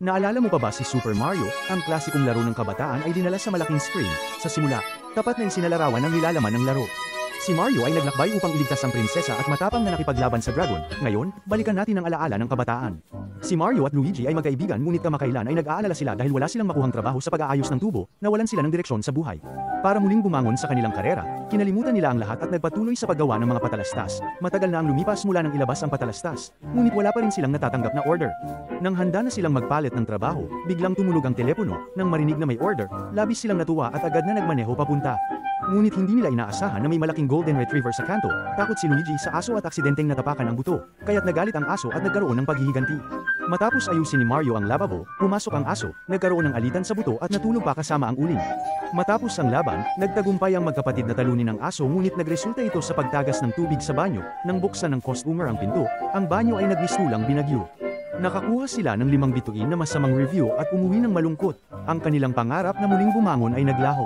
Naalala mo pa ba si Super Mario, ang klasikong laro ng kabataan ay dinala sa malaking screen, sa simula, tapat na isinalarawan ng nilalaman ng laro. Si Mario ay naglakbay upang iligtas ang prinsesa at matapang na nakipaglaban sa dragon. Ngayon, balikan natin ang alaala ng kabataan. Si Mario at Luigi ay magkaibigan ngunit kamakailan ay nag-aalala sila dahil wala silang makuhang trabaho sa pag-aayos ng tubo, nawalan sila ng direksyon sa buhay. Para muling bumangon sa kanilang karera, kinalimutan nila ang lahat at nagpatuloy sa paggawa ng mga patalastas. Matagal na ang lumipas mula nang ilabas ang patalastas, ngunit wala pa rin silang natatanggap na order. Nang handa na silang magpalit ng trabaho, biglang tumunog ang telepono. Nang marinig na may order, labis silang natuwa at agad na nagmaneho papunta. Ngunit hindi nila inaasahan na may malaking golden retriever sa kanto. Takot si Luigi sa aso at aksidenteng natapakan ang buto, kaya't nagalit ang aso at nagkaroon ng paghihiganti. Matapos ayusin ni Mario ang lababo, pumasok ang aso, nagkaroon ng alitan sa buto at natulog pa kasama ang uling. Matapos ang laban, nagtagumpay ang magkapatid na talunin ng aso ngunit nagresulta ito sa pagtagas ng tubig sa banyo. Nang buksan ng customer ang pinto, ang banyo ay nagmistulang binagyo. Nakakuha sila ng 5 bituin na masamang review at umuwi ng malungkot. Ang kanilang pangarap na muling bumangon ay naglaho.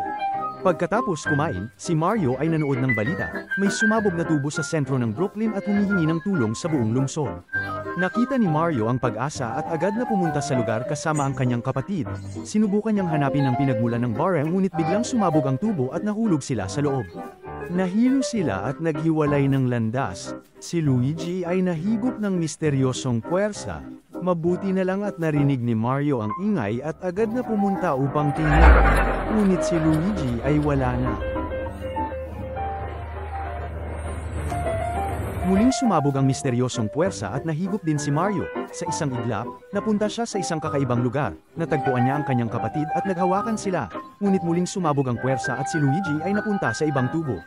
Pagkatapos kumain, si Mario ay nanood ng balita. May sumabog na tubo sa sentro ng Brooklyn at humihingi ng tulong sa buong lungsod. Nakita ni Mario ang pag-asa at agad na pumunta sa lugar kasama ang kanyang kapatid. Sinubukan niyang hanapin ang pinagmulan ng barrel ngunit biglang sumabog ang tubo at nahulog sila sa loob. Nahilo sila at naghiwalay ng landas. Si Luigi ay nahigop ng misteryosong puwersa. Mabuti na lang at narinig ni Mario ang ingay at agad na pumunta upang tingnan. Ngunit si Luigi ay wala na. Muling sumabog ang misteryosong puwersa at nahigop din si Mario. Sa isang iglap, napunta siya sa isang kakaibang lugar. Natagpuan niya ang kanyang kapatid at naghawakan sila. Ngunit muling sumabog ang puwersa at si Luigi ay napunta sa ibang tubo.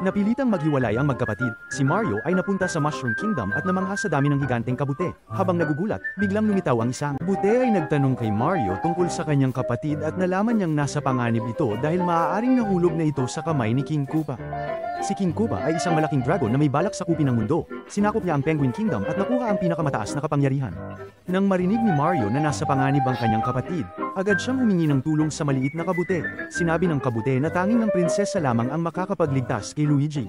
Napilitang maghiwalay ang magkapatid, si Mario ay napunta sa Mushroom Kingdom at namangha sa dami ng higanteng kabute. Habang nagugulat, biglang lumitaw ang isang kabute ay nagtanong kay Mario tungkol sa kanyang kapatid at nalaman niyang nasa panganib ito dahil maaaring nahulog na ito sa kamay ni King Koopa. Si King Koopa ay isang malaking dragon na may balak sakupin ang mundo. Sinakop niya ang Penguin Kingdom at nakuha ang pinakamataas na kapangyarihan. Nang marinig ni Mario na nasa panganib ang kanyang kapatid, agad siyang humingi ng tulong sa maliit na kabute. Sinabi ng kabute na tanging ang prinsesa lamang ang makakapagligtas kay Luigi.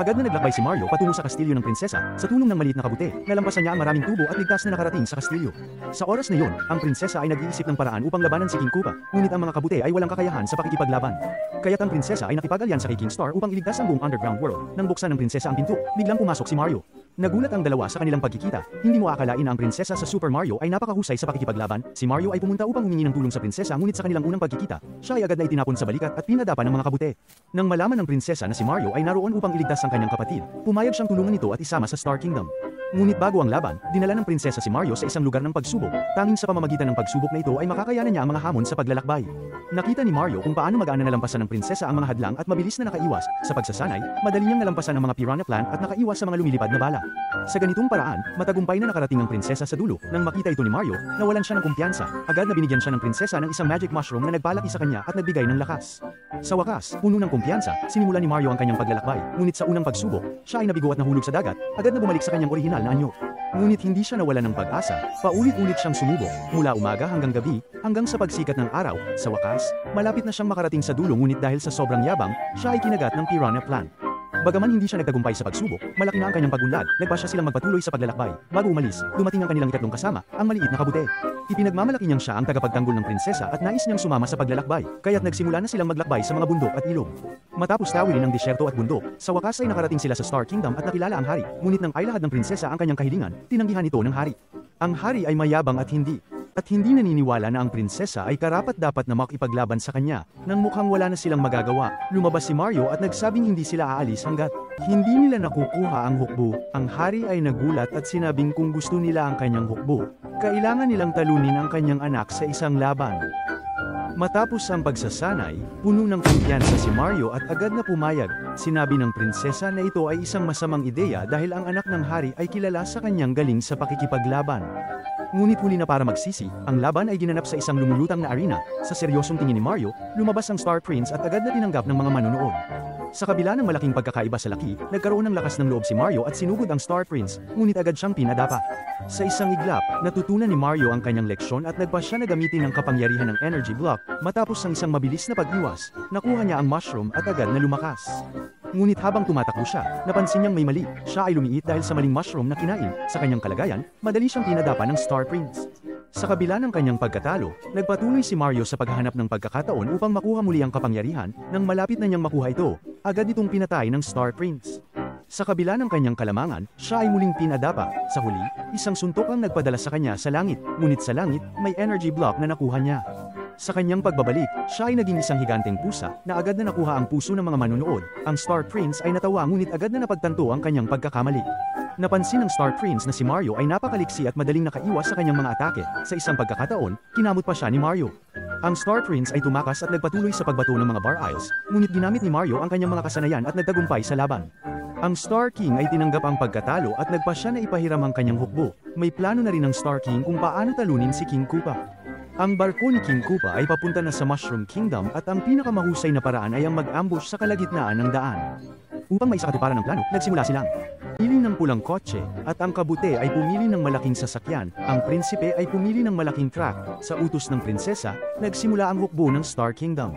Agad na naglakbay si Mario patungo sa kastilyo ng prinsesa. Sa tulong ng maliit na kabute, nalampasan niya ang maraming tubo at ligtas na nakarating sa kastilyo. Sa oras na iyon, ang prinsesa ay nag-iisip ng paraan upang labanan si King Koopa, ngunit ang mga kabute ay walang kakayahan sa pakikipaglaban. Kaya't ang prinsesa ay nakipag-alyansa kay King Star upang iligtas ang buong underground world. Nang buksan ng prinsesa ang pinto, biglang pumasok si Mario. Nagulat ang dalawa sa kanilang pagkikita. Hindi mo akalain na ang prinsesa sa Super Mario ay napakahusay sa pakikipaglaban. Si Mario ay pumunta upang humingi ng tulong sa prinsesa ngunit sa kanilang unang pagkikita, siya ay agad na itinapon sa balikat at pinadapa ng mga kabute. Nang malaman ng prinsesa na si Mario ay naroon upang iligtas ang kanyang kapatid, pumayag siyang tulungan ito at isama sa Star Kingdom. Ngunit bago ang laban, dinala ng prinsesa si Mario sa isang lugar ng pagsubok. Tanging sa pamamagitan ng pagsubok na ito ay makakayanan niya ang mga hamon sa paglalakbay. Nakita ni Mario kung paano magaan na nalampasan ng prinsesa ang mga hadlang at mabilis na nakaiwas. Sa pagsasanay, madali niyang nalampasan ang mga piranha plant at nakaiwas sa mga lumilipad na bala. Sa ganitong paraan, matagumpay na nakarating ang prinsesa sa dulo. Nang makita ito ni Mario, nawalan siya ng kumpiyansa. Agad na binigyan siya ng prinsesa ng isang magic mushroom na nagpalaki sa kanya at nagbigay ng lakas. Sa wakas, puno ng kumpiyansa, sinimulan ni Mario ang kanyang paglalakbay. Ngunit sa unang pagsubok, siya ay nabigo at nahulog sa dagat, agad na bumalik sa kanyang orihinal na anyo. Ngunit hindi siya nawalan ng pag-asa, paulit-ulit siyang sumubok, mula umaga hanggang gabi, hanggang sa pagsikat ng araw. Sa wakas, malapit na siyang makarating sa dulo ngunit dahil sa sobrang yabang, siya ay kinagat ng piranha plant. Bagaman hindi siya nagtagumpay sa pagsubok, malaki na ang kanyang pagunlad, nagpa siya silang magpatuloy sa paglalakbay. Bago umalis, dumating ang kanilang ikatlong kasama, ang maliit na kabute. Ipinagmamalaki niyang siya ang tagapagtanggol ng prinsesa at nais niyang sumama sa paglalakbay, kaya't nagsimula na silang maglakbay sa mga bundok at ilog. Matapos tawilin ang disyerto at bundok, sa wakas ay nakarating sila sa Star Kingdom at nakilala ang hari. Ngunit nang ailahad ng prinsesa ang kanyang kahilingan, tinanggihan ito ng hari. Ang hari ay mayabang at hindi naniniwala na ang prinsesa ay karapat-dapat na makipaglaban sa kanya. Nang mukhang wala na silang magagawa, lumabas si Mario at nagsabing hindi sila aalis hanggat hindi nila nakukuha ang hukbo. Ang hari ay nagulat at sinabing kung gusto nila ang kanyang hukbo, kailangan nilang talunin ang kanyang anak sa isang laban. Matapos ang pagsasanay, puno ng kumpiyansa si Mario at agad na pumayag. Sinabi ng prinsesa na ito ay isang masamang ideya dahil ang anak ng hari ay kilala sa kanyang galing sa pakikipaglaban. Ngunit huli na para magsisi, ang laban ay ginanap sa isang lumulutang na arena. Sa seryosong tingin ni Mario, lumabas ang Star Prince at agad na tinanggap ng mga manonood. Sa kabila ng malaking pagkakaiba sa laki, nagkaroon ng lakas ng loob si Mario at sinugod ang Star Prince, ngunit agad siyang pinadapa. Sa isang iglap, natutunan ni Mario ang kanyang leksyon at nagpa siya na gamitin ang kapangyarihan ng Energy Block. Matapos ang isang mabilis na pag-iwas, nakuha niya ang mushroom at agad na lumakas. Ngunit habang tumatakbo siya, napansin niyang may mali. Siya ay lumiit dahil sa maling mushroom na kinain. Sa kanyang kalagayan, madali siyang pinadapa ng Star Prince. Sa kabila ng kanyang pagkatalo, nagpatuloy si Mario sa paghahanap ng pagkakataon upang makuha muli ang kapangyarihan. Nang malapit na niyang makuha ito, agad itong pinatay ng Star Prince. Sa kabila ng kanyang kalamangan, siya ay muling pinadapa. Sa huli, isang suntok ang nagpadala sa kanya sa langit, ngunit sa langit, may energy block na nakuha niya. Sa kanyang pagbabalik, siya ay naging isang higanteng pusa na agad na nakuha ang puso ng mga manunood. Ang Star Prince ay natawa ngunit agad na napagtanto ang kanyang pagkakamali. Napansin ng Star Prince na si Mario ay napakaliksi at madaling nakaiwas sa kanyang mga atake. Sa isang pagkakataon, kinamot pa siya ni Mario. Ang Star Prince ay tumakas at nagpatuloy sa pagbato ng mga bar aisles, ngunit ginamit ni Mario ang kanyang mga kasanayan at nagtagumpay sa laban. Ang Star King ay tinanggap ang pagkatalo at nagpa siya na ipahiram ang kanyang hukbo. May plano na rin ng Star King kung paano talunin si King Koopa. Ang barko ni King Koopa ay papunta na sa Mushroom Kingdom at ang pinakamahusay na paraan ay ang mag-ambush sa kalagitnaan ng daan. Upang maisakatuparan ng plano, nagsimula silang pili ng pulang kotse, at ang kabute ay pumili ng malaking sasakyan. Ang prinsipe ay pumili ng malaking truck. Sa utos ng prinsesa, nagsimula ang hukbo ng Star Kingdom.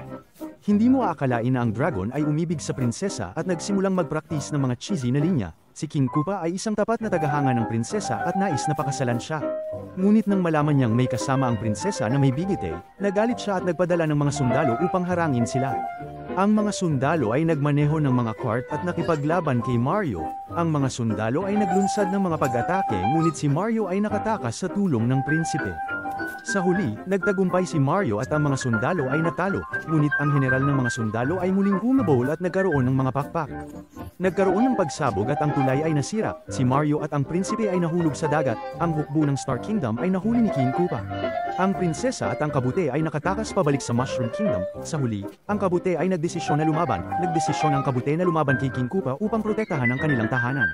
Hindi mo aakalain na ang dragon ay umibig sa prinsesa at nagsimulang mag-practice ng mga cheesy na linya. Si King Koopa ay isang tapat na tagahanga ng prinsesa at nais na pakasalan siya. Ngunit nang malaman niyang may kasama ang prinsesa na may bigite, nagalit siya at nagpadala ng mga sundalo upang harangin sila. Ang mga sundalo ay nagmaneho ng mga cart at nakipaglaban kay Mario. Ang mga sundalo ay naglunsad ng mga pag-atake ngunit si Mario ay nakatakas sa tulong ng prinsipe. Sa huli, nagtagumpay si Mario at ang mga sundalo ay natalo, ngunit ang general ng mga sundalo ay muling humabol at nagkaroon ng mga pakpak. Nagkaroon ng pagsabog at ang tulay ay nasira. Si Mario at ang prinsipe ay nahulog sa dagat. Ang hukbo ng Star Kingdom ay nahuli ni King Koopa. Ang prinsesa at ang kabute ay nakatakas pabalik sa Mushroom Kingdom. Sa huli, ang kabute ay nagdesisyon na lumaban. Nagdesisyon ang kabute na lumaban kay King Koopa upang protektahan ang kanilang tahanan.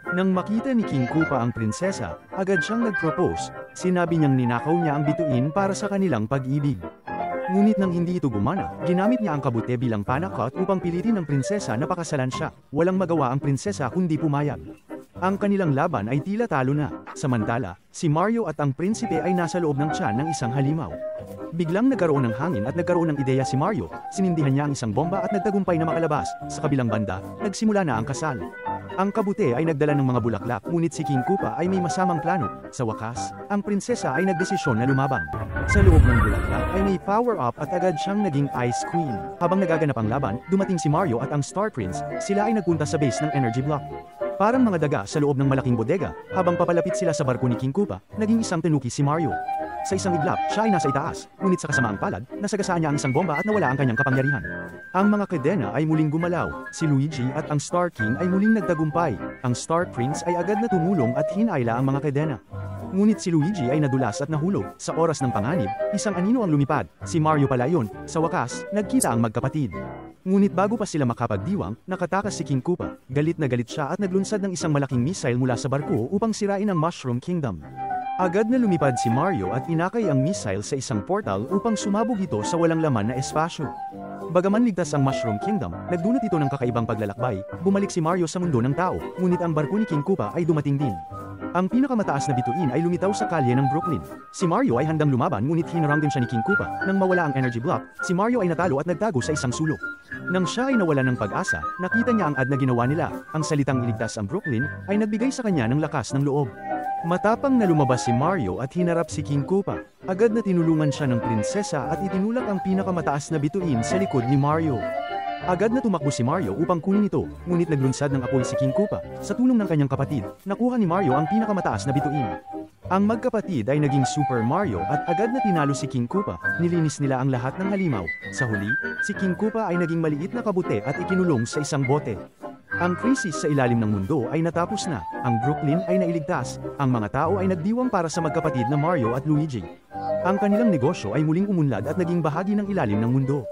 Nang makita ni King Koopa ang prinsesa, agad siyang nag-propose. Sinabi niyang ninakaw niya ang bituin para sa kanilang pag-ibig. Ngunit nang hindi ito gumana, ginamit niya ang kabute bilang panakot upang pilitin ng prinsesa na pakasalan siya. Walang magawa ang prinsesa kundi pumayag. Ang kanilang laban ay tila talo na. Samantala, si Mario at ang prinsipe ay nasa loob ng tiyan ng isang halimaw. Biglang nagkaroon ng hangin at nagkaroon ng ideya si Mario. Sinindihan niya ang isang bomba at nagtagumpay na makalabas. Sa kabilang banda, nagsimula na ang kasal. Ang kabute ay nagdala ng mga bulaklak, ngunit si King Koopa ay may masamang plano. Sa wakas, ang prinsesa ay nagdesisyon na lumaban. Sa loob ng bulaklak ay may power-up at agad siyang naging Ice Queen. Habang nagaganap ang laban, dumating si Mario at ang Star Prince. Sila ay nagpunta sa base ng Energy Block. Parang mga daga sa loob ng malaking bodega, habang papalapit sila sa barko ni King Koopa, naging isang tanuki si Mario. Sa isang iglap, siya ay nasa itaas, ngunit sa kasamaang palad, nasagasaan niya ang isang bomba at nawala ang kanyang kapangyarihan. Ang mga kadena ay muling gumalaw, si Luigi at ang Star King ay muling nagtagumpay. Ang Star Prince ay agad na tumulong at hinayla ang mga kadena. Ngunit si Luigi ay nadulas at nahulog. Sa oras ng panganib, isang anino ang lumipad. Si Mario pala yun. Sa wakas, nagkita ang magkapatid. Ngunit bago pa sila makapagdiwang, nakatakas si King Koopa. Galit na galit siya at naglunsad ng isang malaking missile mula sa barko upang sirain ang Mushroom Kingdom. Agad na lumipad si Mario at inakay ang missile sa isang portal upang sumabog ito sa walang laman na espasyo. Bagaman ligtas ang Mushroom Kingdom, nagdulot ito ng kakaibang paglalakbay. Bumalik si Mario sa mundo ng tao, ngunit ang barko ni King Koopa ay dumating din. Ang pinakamataas na bituin ay lumitaw sa kalye ng Brooklyn. Si Mario ay handang lumaban ngunit hinarang din siya ni King Koopa. Nang mawala ang energy block, si Mario ay natalo at nagtago sa isang sulok. Nang siya ay nawalan ng pag-asa, nakita niya ang ad na ginawa nila. Ang salitang iligtas ang Brooklyn ay nagbigay sa kanya ng lakas ng loob. Matapang na lumabas si Mario at hinarap si King Koopa. Agad na tinulungan siya ng prinsesa at itinulak ang pinakamataas na bituin sa likod ni Mario. Agad na tumakbo si Mario upang kunin ito, ngunit naglunsad ng apoy si King Koopa. Sa tulong ng kanyang kapatid, nakuha ni Mario ang pinakamataas na bituin. Ang magkapatid ay naging Super Mario at agad na tinalo si King Koopa. Nilinis nila ang lahat ng halimaw. Sa huli, si King Koopa ay naging maliit na kabute at ikinulong sa isang bote. Ang krisis sa ilalim ng mundo ay natapos na. Ang Brooklyn ay nailigtas. Ang mga tao ay nagdiwang para sa magkapatid na Mario at Luigi. Ang kanilang negosyo ay muling umunlad at naging bahagi ng ilalim ng mundo.